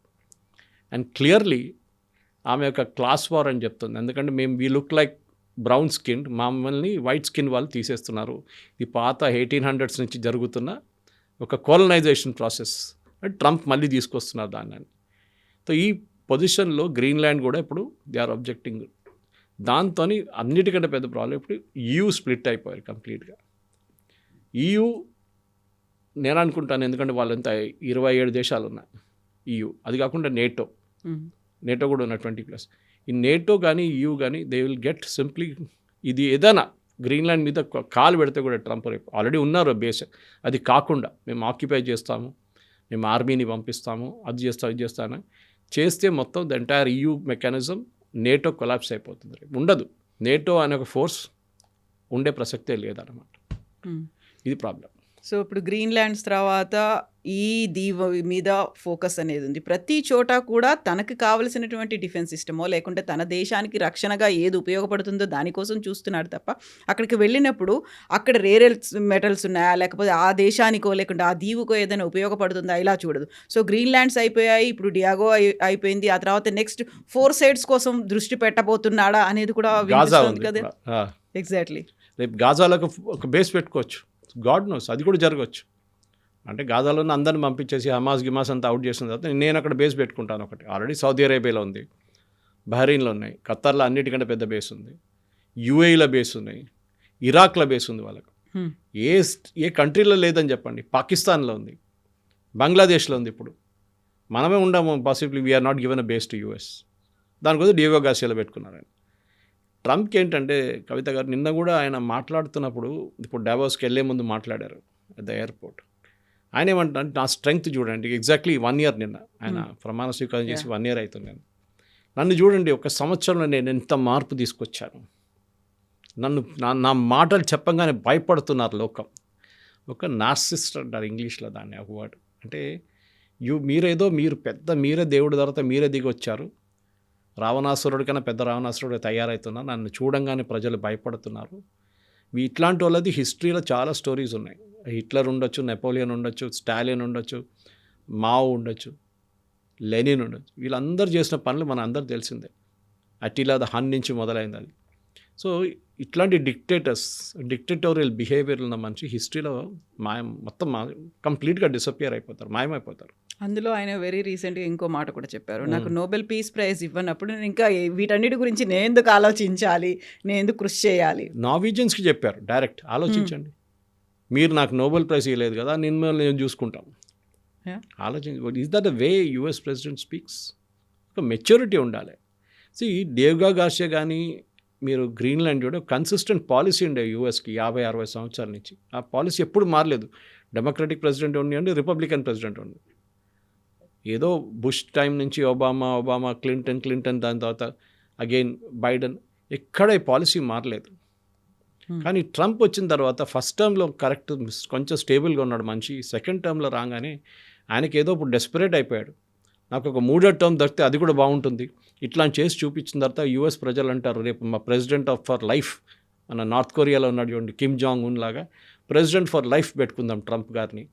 And clearly ఆమె యొక్క క్లాస్ వార్ అని చెప్తుంది, ఎందుకంటే మేము we look like brown skin, మమ్మల్ని వైట్ స్కిన్ వాళ్ళు తీసేస్తున్నారు, ఇది పాత 1800s నుంచి జరుగుతున్న ఒక కోలనైజేషన్ ప్రాసెస్, ట్రంప్ మళ్ళీ తీసుకొస్తున్నారు దాన్ని. సో ఈ పొజిషన్లో గ్రీన్లాండ్ కూడా ఇప్పుడు దే ఆర్ అబ్జెక్టింగ్. దాంతో అన్నిటికంటే పెద్ద ప్రాబ్లం ఇప్పుడు EU స్ప్లిట్ అయిపోయారు కంప్లీట్గా. EU నేను అనుకుంటాను, ఎందుకంటే వాళ్ళంతా 27 దేశాలు ఉన్నాయి EU, అది కాకుండా నేటో కూడా ఉన్న 20+. ఈ నేటో కానీ EU కానీ దే విల్ గెట్ సింప్లీ, ఇది ఏదైనా గ్రీన్లాండ్ మీద కాలు పెడితే కూడా ట్రంప్ రేపు ఆల్రెడీ ఉన్నారు బేస్, అది కాకుండా మేము ఆక్యుపై చేస్తాము, మేము ఆర్మీని పంపిస్తాము, అది చేస్తాం ఇది చేస్తాను చేస్తే మొత్తం the entire EU mechanism NATO collapse అయిపోతుంది, ఉండదు, నేటో అనే ఒక ఫోర్స్ ఉండే ప్రసక్తే లేదన్నమాట. ఇది ప్రాబ్లం. సో ఇప్పుడు గ్రీన్లాండ్స్ తర్వాత ఈ దీవి మీద ఫోకస్ అనేది ఉంది. ప్రతి చోట కూడా తనకు కావలసినటువంటి డిఫెన్స్ సిస్టమో లేకుంటే తన దేశానికి రక్షణగా ఏది ఉపయోగపడుతుందో దానికోసం చూస్తున్నాడు తప్ప అక్కడికి వెళ్ళినప్పుడు అక్కడ రేర్ మెటల్స్ ఉన్నాయా, లేకపోతే ఆ దేశానికో లేకుంటే ఆ దీవుకో ఏదైనా ఉపయోగపడుతుందా ఇలా చూడదు. సో గ్రీన్లాండ్స్ అయిపోయాయి, ఇప్పుడు డియాగో అయిపోయింది, ఆ తర్వాత నెక్స్ట్ 4 సైడ్స్ కోసం దృష్టి పెట్టబోతున్నాడా అనేది కూడా వినిపిస్తుంది కదా. ఎగ్జాక్ట్లీ, రేపు గాజాలకు ఒక బేస్ పెట్టుకోవచ్చు, గాడ్ నోస్, అది కూడా జరగవచ్చు. అంటే గాజాలో అందరిని పంపించేసి హమాస్ అంతా అవుట్ చేసిన తర్వాత నేను అక్కడ బేస్ పెట్టుకుంటాను ఒకటి. ఆల్రెడీ సౌదీ అరేబియాలో ఉంది, బహ్రెయిన్లో ఉన్నాయి, ఖత్తర్లో అన్నిటికంటే పెద్ద బేస్ ఉంది, UAEలో బేస్ ఉన్నాయి, ఇరాక్లో బేస్ ఉంది వాళ్ళకు. ఏ కంట్రీలో లేదని చెప్పండి, పాకిస్తాన్లో ఉంది, బంగ్లాదేశ్లో ఉంది. ఇప్పుడు మనమే ఉండము, possibly we're not given a base to US. దానికోసం డియాగో గార్సియాలో పెట్టుకున్నారు ఆయన. ట్రంప్కి ఏంటంటే కవిత గారు నిన్న కూడా ఆయన మాట్లాడుతున్నప్పుడు, ఇప్పుడు డావోస్కి వెళ్ళే ముందు మాట్లాడారు అట్ ద ఎయిర్పోర్ట్. ఆయన ఏమంటారు, నా స్ట్రెంగ్త్ చూడండి, ఎగ్జాక్ట్లీ 1 year నిన్న ఆయన ప్రమాణ స్వీకారం చేసి 1 year అవుతుంది. నన్ను చూడండి, ఒక సంవత్సరంలో నేను ఎంత మార్పు తీసుకొచ్చాను, నా మాటలు చెప్పంగానే భయపడుతున్నారు లోకం. ఒక నార్సిస్ట్ అంటారు ఇంగ్లీష్లో దాన్ని, ఒక వర్డ్. అంటే మీరే దేవుడి తర్వాత మీరే దిగి వచ్చారు, రావణాసురుడి కన్నా పెద్ద రావణాసురుడు తయారవుతున్నారు, నన్ను చూడంగానే ప్రజలు భయపడుతున్నారు. ఇట్లాంటి వాళ్ళది హిస్టరీలో చాలా స్టోరీస్ ఉన్నాయి. హిట్లర్ ఉండొచ్చు, నెపోలియన్ ఉండొచ్చు, స్టాలిన్ ఉండొచ్చు, మావో ఉండొచ్చు, లెనిన్ ఉండొచ్చు, వీళ్ళందరూ చేసిన పనులు మన అందరు తెలిసిందే. అటిలా ద హన్ నుంచి మొదలైంది అది. సో ఇట్లాంటి డిక్టేటోరియల్ బిహేవియర్ ఉన్న మనిషి హిస్టరీలో మొత్తం కంప్లీట్గా డిసపియర్ అయిపోతారు, మాయమైపోతారు. అందులో ఆయన వెరీ రీసెంట్గా ఇంకో మాట కూడా చెప్పారు, నాకు నోబెల్ పీస్ ప్రైజ్ ఇవ్వనప్పుడు నేను ఇంకా వీటన్నిటి గురించి నేను ఎందుకు ఆలోచించాలి, నేను ఎందుకు కృషి చేయాలి. నార్వీజియన్స్కి చెప్పారు డైరెక్ట్, ఆలోచించండి, మీరు నాకు నోబెల్ ప్రైజ్ ఇవ్వలేదు కదా, నేను చూసుకుంటాం. ఆలోచించి is that the way US president speaks. ఒక మెచ్యూరిటీ ఉండాలి. డియాగో గార్సియా కానీ మీరు గ్రీన్లాండ్ కూడా కన్సిస్టెంట్ పాలసీ ఉండే USకి 50-60 సంవత్సరాల నుంచి. ఆ పాలసీ ఎప్పుడు మారలేదు. డెమోక్రటిక్ ప్రెసిడెంట్ ఉండి రిపబ్లికన్ ప్రెసిడెంట్ ఉండి, ఏదో బుష్ టైం నుంచి ఒబామా, క్లింటన్, దాని తర్వాత అగైన్ బైడెన్, ఎక్కడ ఈ పాలసీ మారలేదు. కానీ ట్రంప్ వచ్చిన తర్వాత ఫస్ట్ టర్మ్లో కరెక్ట్ కొంచెం స్టేబుల్గా ఉన్నాడు మనిషి, సెకండ్ టర్మ్లో రాగానే ఆయనకి ఏదో ఇప్పుడు డెస్పరేట్ అయిపోయాడు, నాకు ఒక 3వ టర్మ్ దొరికితే అది కూడా బాగుంటుంది, ఇట్లా చేసి చూపించిన తర్వాత US ప్రజలు అంటారు రేపు మా ప్రెసిడెంట్ ఫర్ లైఫ్, మన నార్త్ కొరియాలో ఉన్నాడు చూడండి కిమ్ జాంగ్ ఉన్ లాగా, ప్రెసిడెంట్ ఫర్ లైఫ్ పెట్టుకుందాం ట్రంప్ గారిని,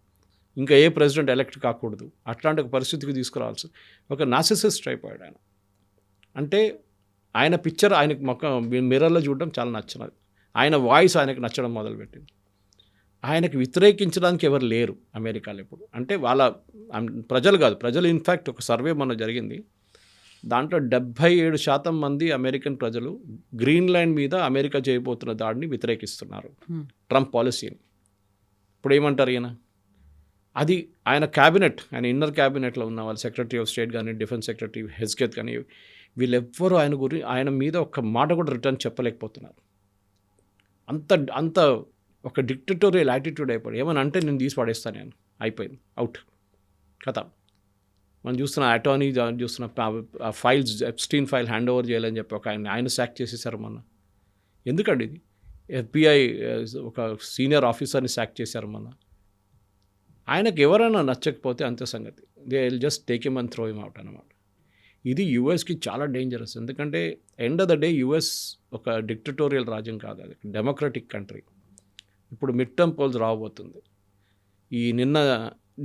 ఇంకా ఏ ప్రెసిడెంట్ ఎలక్ట్ కాకూడదు, అట్లాంటి ఒక పరిస్థితికి తీసుకురావాల్సి. ఒక నార్సిసిస్ట్ అయిపోయాడు ఆయన. అంటే ఆయన పిక్చర్ ఆయనకు మిర్రర్లో చూడడం చాలా నచ్చినది, ఆయన వాయిస్ ఆయనకు నచ్చడం మొదలుపెట్టింది. ఆయనకు వ్యతిరేకించడానికి ఎవరు లేరు అమెరికాలో ఇప్పుడు. అంటే వాళ్ళ ప్రజలు ఇన్ఫ్యాక్ట్ ఒక సర్వే మొన్న జరిగింది, దాంట్లో 77% మంది అమెరికన్ ప్రజలు గ్రీన్లాండ్ మీద అమెరికా చేయబోతున్న దాడిని వ్యతిరేకిస్తున్నారు, ట్రంప్ పాలసీని. ఇప్పుడు ఏమంటారు ఈయన, అది ఆయన క్యాబినెట్, ఆయన ఇన్నర్ క్యాబినెట్లో ఉన్న వాళ్ళు సెక్రటరీ ఆఫ్ స్టేట్ కానీ, డిఫెన్స్ సెక్రటరీ హెస్కెత్ కానీ, వీళ్ళెవ్వరూ ఆయన మీద ఒక్క మాట కూడా రిటర్న్ చెప్పలేకపోతున్నారు. అంత ఒక డిక్టటోరియల్ యాటిట్యూడ్ అయిపోయి, ఏమని అంటే నేను తీసి పడేస్తాను, నేను అయిపోయింది, అవుట్ కథ. మనం చూస్తున్న అటార్నీ చూస్తున్న files, Epstein file hand over చేయాలని చెప్పి ఆయన సాక్ చేసేసారు మొన్న. ఎందుకండి ఇది? FBI ఒక సీనియర్ ఆఫీసర్ని సాక్ చేశారు మొన్న. ఆయనకు ఎవరైనా నచ్చకపోతే అంతే సంగతి. They will just take him and throw him out అనమాట. ఇది యూఎస్కి చాలా డేంజరస్. ఎందుకంటే end of the day US ఒక డిక్టటోరియల్ రాజ్యం కాదు, అది డెమోక్రటిక్ కంట్రీ. ఇప్పుడు మిడ్ టర్మ్ పోల్స్ రాబోతుంది. ఈ నిన్న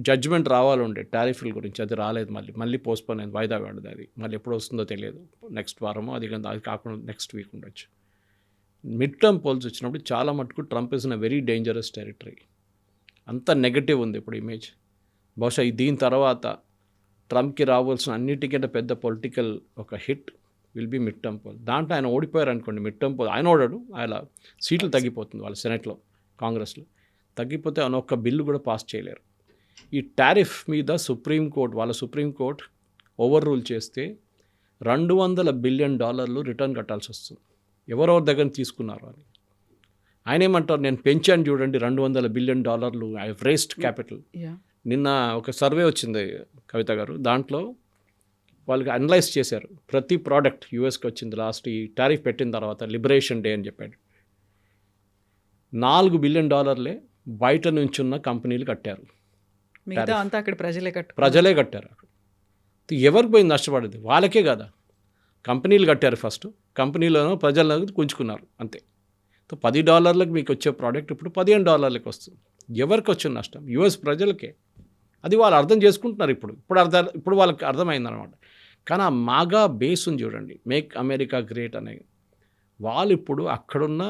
జడ్జ్మెంట్ రావాలండే టారిఫ్ల గురించి, అది రాలేదు. మళ్ళీ పోస్ట్పోన్ అయింది, వాయిదా పడింది. అది మళ్ళీ ఎప్పుడు వస్తుందో తెలియదు, నెక్స్ట్ వారమో అది కాకుండా నెక్స్ట్ వీక్ ఉండొచ్చు. మిడ్ టర్మ్ పోల్స్ వచ్చినప్పుడు చాలా మటుకు Trump is in a very dangerous territory. అంత నెగటివ్ ఉంది ఇప్పుడు ఇమేజ్. బహుశా దీని తర్వాత ట్రంప్కి రావాల్సిన అన్నిటికంటే పెద్ద పొలిటికల్ ఒక hit will be midterm poll. దాంట్లో ఆయన ఓడిపోయారు అనుకోండి, మిడ్ టర్మ్ పోల్ ఆయన ఓడాడు, ఆయన సీట్లు తగ్గిపోతుంది వాళ్ళ సెనెట్లో, కాంగ్రెస్లో తగ్గిపోతే ఆయన ఒక్క బిల్లు కూడా పాస్ చేయలేరు. ఈ టారిఫ్ మీద సుప్రీంకోర్టు ఓవర్ రూల్ చేస్తే $200 బిలియన్ రిటర్న్ కట్టాల్సి వస్తుంది, ఎవరెవరి దగ్గర తీసుకున్నారు అని. ఆయన ఏమంటారు, నేను పెంచాను చూడండి $200 బిలియన్, ఐ రేస్డ్ క్యాపిటల్. నిన్న ఒక సర్వే వచ్చింది కవిత గారు, దాంట్లో వాళ్ళకి అనలైజ్ చేశారు ప్రతి ప్రోడక్ట్ యూఎస్కి వచ్చింది లాస్ట్ ఈ టారిఫ్ పెట్టిన తర్వాత, లిబరేషన్ డే అని చెప్పాడు. $4 బిలియన్ బయట నుంచి ఉన్న కంపెనీలు కట్టారు, మిగతా అంతా అక్కడ ప్రజలే కట్టారు. అక్కడ ఎవరికి పోయింది నష్టపడింది? వాళ్ళకే కదా. కంపెనీలు కట్టారు ఫస్ట్, కంపెనీలను ప్రజలను గుంజుకున్నారు అంతే. $10 మీకు వచ్చే ప్రోడక్ట్ ఇప్పుడు $15 వస్తుంది. ఎవరికి వచ్చిన నష్టం? యూఎస్ ప్రజలకే. అది వాళ్ళు అర్థం చేసుకుంటున్నారు ఇప్పుడు వాళ్ళకి అర్థమైందనమాట. కానీ ఆ మాగా బేస్ ఉంది చూడండి, మేక్ అమెరికా గ్రేట్ అనే, వాళ్ళు ఇప్పుడు అక్కడున్న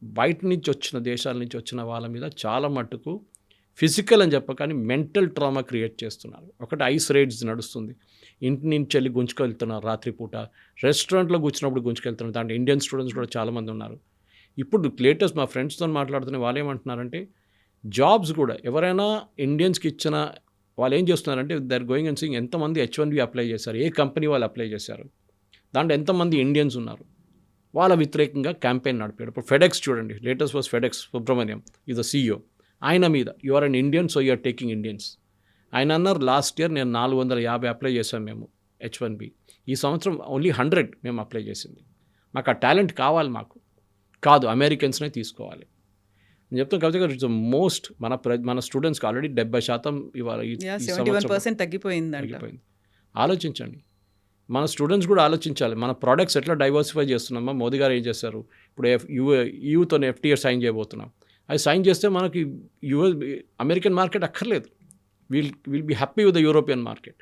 బయట నుంచి వచ్చిన దేశాల నుంచి వచ్చిన వాళ్ళ మీద చాలా మట్టుకు ఫిజికల్ అని కానీ మెంటల్ ట్రామా క్రియేట్ చేస్తున్నారు. ఒకటి ఐస్ రైడ్స్ నడుస్తుంది, ఇంటి నుంచి వెళ్ళి గుంజుకెళ్తున్నారు రాత్రిపూట, రెస్టారెంట్లో కూర్చున్నప్పుడు గుంజుకెళ్తున్నారు. దాంట్లో ఇండియన్ స్టూడెంట్స్ కూడా చాలామంది ఉన్నారు. ఇప్పుడు లేటెస్ట్ మా ఫ్రెండ్స్తో మాట్లాడుతున్న వాళ్ళు ఏమంటున్నారంటే, జాబ్స్ కూడా ఎవరైనా ఇండియన్స్కి ఇచ్చిన వాళ్ళు ఏం చేస్తున్నారంటే, they are going and seeing ఎంతమంది H1B అప్లై చేశారు, ఏ కంపెనీ వాళ్ళు అప్లై చేశారు, దాంట్లో ఎంతమంది ఇండియన్స్ ఉన్నారు, వాళ్ళ వ్యతిరేకంగా క్యాంపెయిన్ నడిపాడు. ఇప్పుడు ఫెడెక్స్ చూడండి, latest was FedEx Subrahmanyam is the CEO. ఆయన మీద you are an Indian so you are taking Indians. ఆయన అన్నారు, లాస్ట్ ఇయర్ నేను 450 అప్లై చేశాను మేము H1B, ఈ సంవత్సరం ఓన్లీ 100 మేము అప్లై చేసింది. మాకు ఆ టాలెంట్ కావాలి, మాకు కాదు అమెరికన్స్నే తీసుకోవాలి. నేను చెప్తాను కవిత గారు, ఇట్స్ మోస్ట్ మన స్టూడెంట్స్కి ఆల్రెడీ 70% ఇవాళ 71% తగ్గిపోయింది. ఆలోచించండి, మన స్టూడెంట్స్ కూడా ఆలోచించాలి. మన ప్రోడక్ట్స్ ఎట్లా డైవర్సిఫై చేస్తున్నామా? మోదీ గారు ఏం చేశారు, ఇప్పుడు యూతో FTA సైన్ చేయబోతున్నాం. అది సైన్ చేస్తే మనకి అమెరికన్ మార్కెట్ అక్కర్లేదు, will be happy with the European market.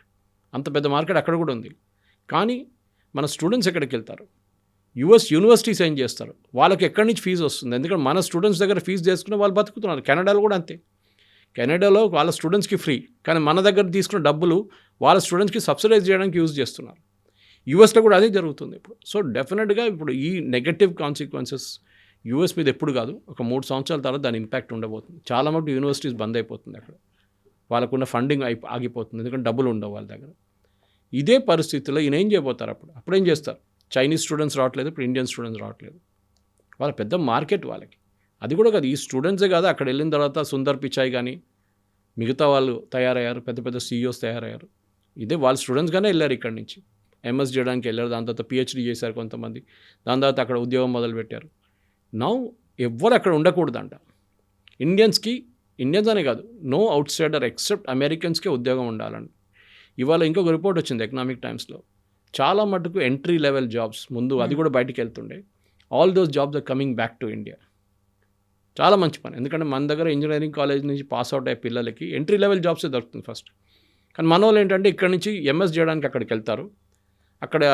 అంత పెద్ద మార్కెట్ అక్కడ కూడా ఉంది. కానీ మన స్టూడెంట్స్ ఎక్కడికి వెళ్తారు? యూఎస్ యూనివర్సిటీ సైన్ చేస్తారు, వాళ్ళకి ఎక్కడి నుంచి ఫీజు వస్తుంది? ఎందుకంటే మన స్టూడెంట్స్ దగ్గర ఫీజు తీసుకుని వాళ్ళు బతుకుతున్నారు. కెనడాలో కూడా అంతే, కెనడాలో వాళ్ళ స్టూడెంట్స్కి ఫ్రీ, కానీ మన దగ్గర తీసుకున్న డబ్బులు వాళ్ళ స్టూడెంట్స్కి సబ్సిడైజ్ చేయడానికి యూజ్ చేస్తున్నారు. యూఎస్లో కూడా అదే జరుగుతుంది ఇప్పుడు. సో డెఫినెట్గా ఇప్పుడు ఈ నెగటివ్ కాన్సిక్వెన్సెస్ యూఎస్ మీద ఎప్పుడు కాదు, ఒక 3 సంవత్సరాల తర్వాత దాని ఇంపాక్ట్ ఉండబోతుంది. చాలా మటుకు యూనివర్సిటీస్ బంద్ అయిపోతుంది, అక్కడ వాళ్ళకున్న ఫండింగ్ ఆగిపోతుంది, ఎందుకంటే డబ్బులు ఉండవు వాళ్ళ దగ్గర. ఇదే పరిస్థితిలో ఈయన ఏం చేయబోతారు? అప్పుడేం చేస్తారు? చైనీస్ స్టూడెంట్స్ రావట్లేదు, ఇప్పుడు ఇండియన్ స్టూడెంట్స్ రావట్లేదు. వాళ్ళ పెద్ద మార్కెట్ వాళ్ళకి. అది కూడా కాదు, ఈ స్టూడెంట్సే కాదు, అక్కడ వెళ్ళిన తర్వాత సుందర్ పిచాయ్ కానీ మిగతా వాళ్ళు తయారయ్యారు, పెద్ద పెద్ద CEOs తయారయ్యారు. ఇదే వాళ్ళ స్టూడెంట్స్గానే వెళ్ళారు ఇక్కడి నుంచి, MS చేయడానికి వెళ్ళారు, దాని తర్వాత PhD చేశారు కొంతమంది, దాని తర్వాత అక్కడ ఉద్యోగం మొదలుపెట్టారు. నౌ ఎవ్వరు అక్కడ ఉండకూడదంట. ఇండియన్స్ అనే కాదు, నో అవుట్ సైడర్ ఎక్సెప్ట్ అమెరికన్స్కే ఉద్యోగం ఉండాలండి. ఇవాళ ఇంకొక రిపోర్ట్ వచ్చింది ఎకనామిక్ టైమ్స్లో, చాలా మటుకు ఎంట్రీ లెవెల్ జాబ్స్ ముందు అది కూడా బయటికి వెళ్తుండే, all those jobs are coming back to India. చాలా మంచి పని, ఎందుకంటే మన దగ్గర ఇంజనీరింగ్ కాలేజ్ నుంచి పాస్ అవుట్ అయ్యే పిల్లలకి ఎంట్రీ లెవెల్ జాబ్సే దొరుకుతుంది ఫస్ట్. కానీ మన వాళ్ళు ఏంటంటే ఇక్కడ నుంచి MS చేయడానికి అక్కడికి వెళ్తారు, అక్కడ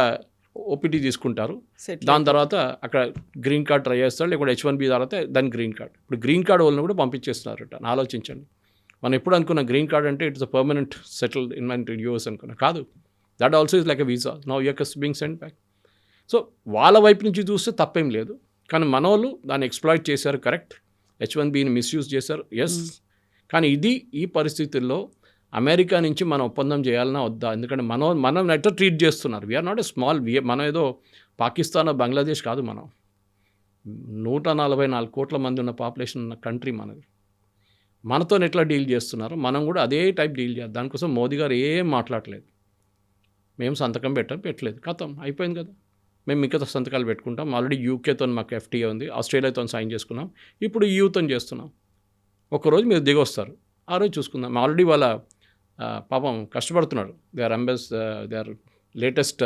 OPT తీసుకుంటారు, దాని తర్వాత అక్కడ గ్రీన్ కార్డ్ ట్రై చేస్తారు, లేకపోతే H1B తర్వాత దాని గ్రీన్ కార్డ్. ఇప్పుడు గ్రీన్ కార్డ్ వాళ్ళని కూడా పంపించేస్తున్నారు. ఆలోచించండి, మనం ఎప్పుడు అనుకున్న గ్రీన్ కార్డ్ అంటే it's a permanent settled in US అనుకున్నా, కాదు. That also is like a visa, now you're being sent back. So వాళ్ళ వైపు నుంచి చూస్తే తప్పేం లేదు, కానీ మన వాళ్ళు దాన్ని ఎక్స్ప్లాయిట్ చేశారు, కరెక్ట్. H1Bని మిస్యూజ్ చేశారు, ఎస్. కానీ ఈ పరిస్థితుల్లో అమెరికా నుంచి మనం ఒప్పందం చేయాలన్నా వద్దా? ఎందుకంటే మనం ఎట్లా ట్రీట్ చేస్తున్నారు. వీఆర్ నాట్ ఎ స్మాల్, మనం ఏదో పాకిస్తాన్ బంగ్లాదేశ్ కాదు, మనం 144 కోట్ల మంది ఉన్న పాపులేషన్ ఉన్న కంట్రీ మనది. మనతో ఎట్లా డీల్ చేస్తున్నారు, మనం కూడా అదే టైప్ డీల్ చేయాలి. దానికోసం మోదీ గారు ఏం మాట్లాడలేదు, మేము సంతకం పెట్టలేదు, కథం అయిపోయింది కదా. మేము మిగతా సంతకాలు పెట్టుకుంటాం. ఆల్రెడీ యూకేతో మాకు ఎఫ్టీఏ ఉంది, ఆస్ట్రేలియాతో సైన్ చేసుకున్నాం, ఇప్పుడు ఈయూతో చేస్తున్నాం. ఒకరోజు మీరు దిగొస్తారు, ఆ రోజు చూసుకుందాం. ఆల్రెడీ వాళ్ళ పాపం కష్టపడుతున్నారు. They are latest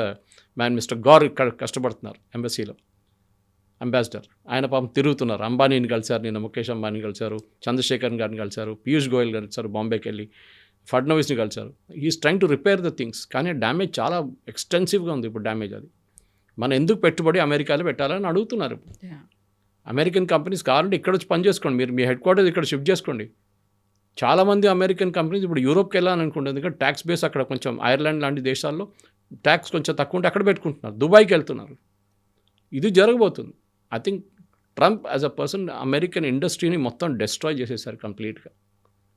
man mister Gor ఇక్కడ కష్టపడుతున్నారు ఎంబసీలో, అంబాసిడర్. ఆయన పాపం తిరుగుతున్నారు. అంబానీని కలిశారు, నిన్న ముఖేష్ అంబానీ కలిశారు, చంద్రశేఖర్ గారిని కలిశారు, పీయూష్ గోయల్ కలిశారు, బాంబేకి వెళ్ళి ఫడ్నవీస్ని కలిశారు. He's trying to repair the things. కానీ డ్యామేజ్ చాలా ఎక్స్టెన్సివ్గా ఉంది ఇప్పుడు డ్యామేజ్. అది మనం ఎందుకు పెట్టుబడి అమెరికాలో పెట్టాలని అడుగుతున్నారు. అమెరికన్ కంపెనీస్ కావాలంటే ఇక్కడ వచ్చి పని చేసుకోండి, మీరు మీ హెడ్ క్వార్టర్స్ ఇక్కడ షిఫ్ట్ చేసుకోండి. చాలామంది అమెరికన్ కంపెనీస్ ఇప్పుడు యూరోప్కి వెళ్ళాలని అనుకుంటుంది, ఎందుకంటే ట్యాక్స్ బేస్ అక్కడ కొంచెం ఐర్లాండ్ లాంటి దేశాల్లో ట్యాక్స్ కొంచెం తక్కువ ఉంటే అక్కడ పెట్టుకుంటున్నారు, దుబాయ్కి వెళ్తున్నారు. ఇది జరగబోతుంది. I think Trump as a person American ఇండస్ట్రీని మొత్తం డిస్ట్రాయ్ చేసేసారు కంప్లీట్గా.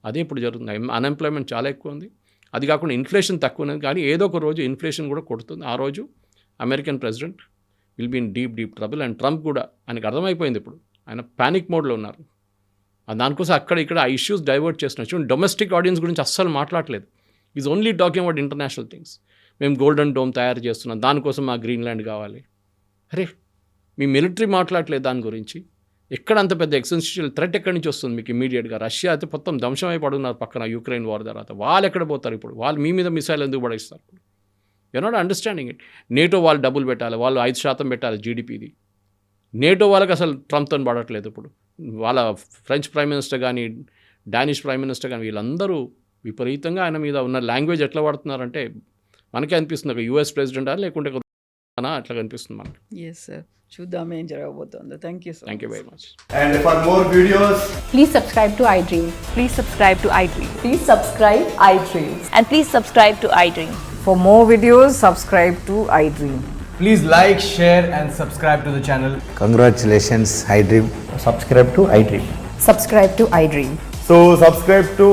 అదే ఇప్పుడు జరుగుతుంది. అన్ఎంప్లాయ్మెంట్ చాలా ఎక్కువ ఉంది, అది కాకుండా ఇన్ఫ్లేషన్ తక్కువ ఉన్నది. కానీ ఏదో ఒక రోజు ఇన్ఫ్లేషన్ కూడా కొడుతుంది. ఆ రోజు American president will be in deep trouble. And Trump కూడా ఆయనకు అర్థమైపోయింది, ఇప్పుడు ఆయన ప్యానిక్ మోడ్లో ఉన్నారు. దానికోసం అక్కడ ఇక్కడ ఆ ఇష్యూస్ డైవర్ట్ చేస్తున్నారు. చూడండి, డొమెస్టిక్ ఆడియన్స్ గురించి అస్సలు మాట్లాడలేదు. Is only talking about international things. మేము గోల్డెన్ డోమ్ తయారు చేస్తున్నాం, దానికోసం మా గ్రీన్లాండ్ కావాలి. అరే, మీ మిలిటరీ మాట్లాడలేదు దాని గురించి. ఎక్కడ అంత పెద్ద ఎక్సెన్షియల్ థ్రెట్ ఎక్కడి నుంచి వస్తుంది మీకు ఇమీడియట్గా? రష్యా అయితే మొత్తం ధ్వంసం అయిపడున్నారు పక్కన యుక్రెయిన్ వార్ తర్వాత. వాళ్ళు ఎక్కడ పోతారు ఇప్పుడు? వాళ్ళు మీ మీద మిసైల్ ఎందుకు పడేస్తారు? You're not understanding it. NATO వాళ్ళు డబ్బులు పెట్టాలి, వాళ్ళు 5% పెట్టాలి జీడిపిది. నేటో వాళ్ళకి అసలు ట్రంప్తో పడట్లేదు ఇప్పుడు. వాళ్ళ ఫ్రెంచ్ ప్రైమ్ మినిస్టర్ కానీ, డానిష్ ప్రైమ్ మినిస్టర్ కానీ, వీళ్ళందరూ విపరీతంగా ఆయన మీద ఉన్న లాంగ్వేజ్ ఎట్లా వాడుతున్నారంటే మనకే అనిపిస్తుంది ఒక యూఎస్ ప్రెసిడెంటా లేకుంటే అట్లా కనిపిస్తుంది మనకి. ఎస్ సార్, చూద్దాం ఏం జరగబోతుందో. Thank you sir. Thank you very much. And for more videos, Please subscribe to iDream. Please subscribe to iDream. Please subscribe iDream. And please subscribe to iDream. For more videos, subscribe to iDream. please like, share and subscribe to the channel. Congratulations, iDream. Subscribe to iDream. Subscribe to iDream. So subscribe to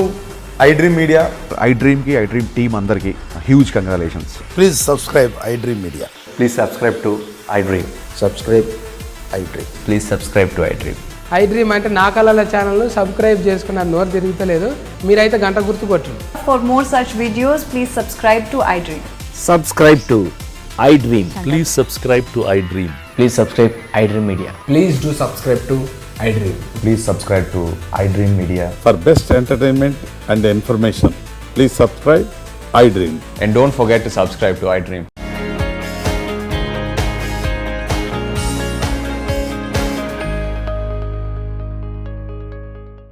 iDream Media. iDream ki iDream team andarki huge congratulations. Please subscribe iDream Media. Please subscribe to iDream. Subscribe iDream. Please subscribe to iDream. iDream అంటే నా కళల ఛానల్ను subscribe చేసుకున్న నోరు తిరుగుతలేదు, మీరైతే గంట గుర్తు కొట్టండి. For more such videos, please subscribe to iDream. Subscribe to iDream. Please subscribe to iDream. Please subscribe iDream Media. Please do subscribe to iDream. Please subscribe to iDream Media. For best entertainment and information, please subscribe iDream. And don't forget to subscribe to iDream.